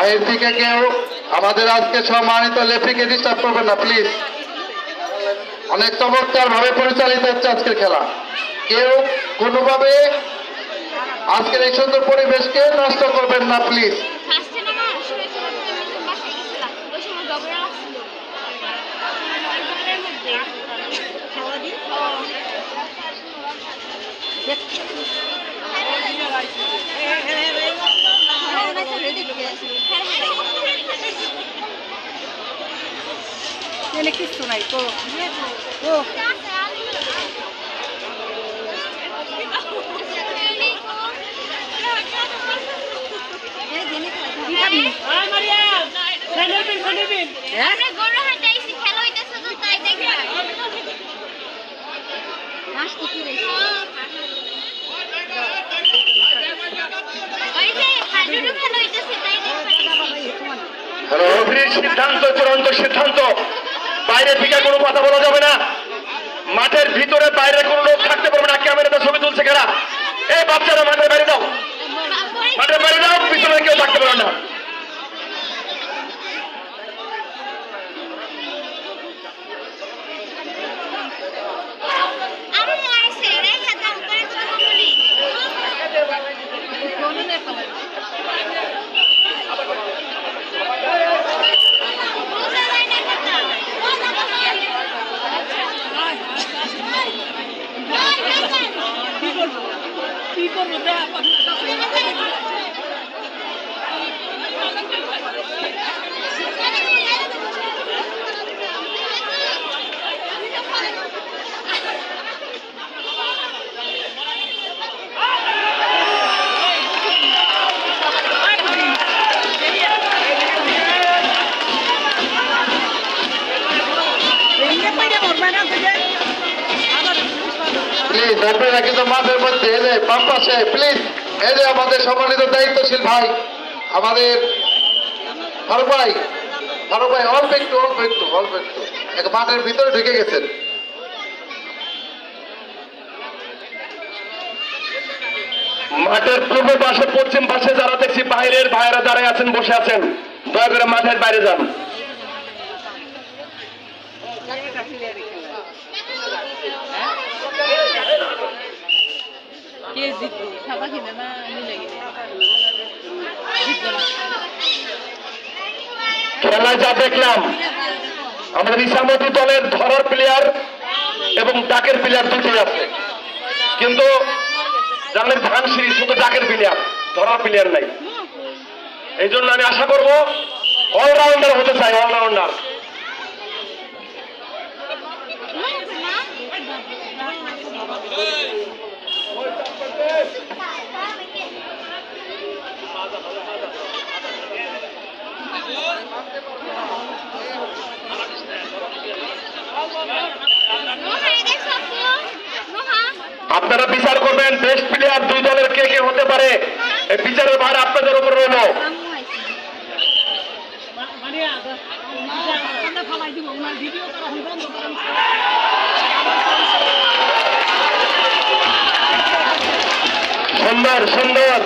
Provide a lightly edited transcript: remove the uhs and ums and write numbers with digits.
বাইরে থেকে কেউ আমাদের আজকে সম্মানিত লেফ্রিকে ডিস্টার্ব করবেন না প্লিজ। অনেক চমৎকার ভাবে পরিচালিত হচ্ছে আজকের খেলা। কেউ কোনোভাবে আজকের এই সুন্দর পরিবেশকে নষ্ট করবেন না প্লিজ। কিছু নাই তো সিদ্ধান্ত, চূড়ান্ত সিদ্ধান্ত। বাইরে থেকে কোনো কথা বলা যাবে না। মাঠের ভিতরে বাইরে কোনো লোক থাকতে পারবে না। ক্যামেরাতে ছবি তুলছে খেলা। এই বাচ্চারা মাঠের বাইরে যাও, মাঠের বাইরে যাও, পিছনে কেউ থাকতে পারবে না। প্লিজ আপনারা কিন্তু মাঠের মধ্যে এলে বাম পাশে প্লিজ এই যে আমাদের সম্মানিত দায়িত্বশীল ভাই আমাদের ফারুক ভাই অল্প একটু মাঠের ভিতরে ঢুকে গেছেন। মাঠের পূর্ব পাশে পশ্চিম পাশে যারা দেখছি বাইরের ভাইয়েরা দাঁড়ায় আছেন, বসে আছেন, দয়া করে মাঠের বাইরে যান। খেলায় যা দেখলাম, আমাদের ইসামতি দলের ধরার প্লেয়ার এবং ডাকের প্লেয়ার দুটোই আছে, কিন্তু জানলেন ধানসিঁড়ি শুধু ডাকের প্লেয়ার, ধরার প্লেয়ার নাই। এই জন্য আমি আশা করবো অলরাউন্ডার হতে চাই, অলরাউন্ডার। আপনারা বিচার করবেন বেস্ট প্লেয়ার দুই দলের কে কে হতে পারে, এই বিচারের ভার আপনাদের উপর রইল। সুন্দর সুন্দর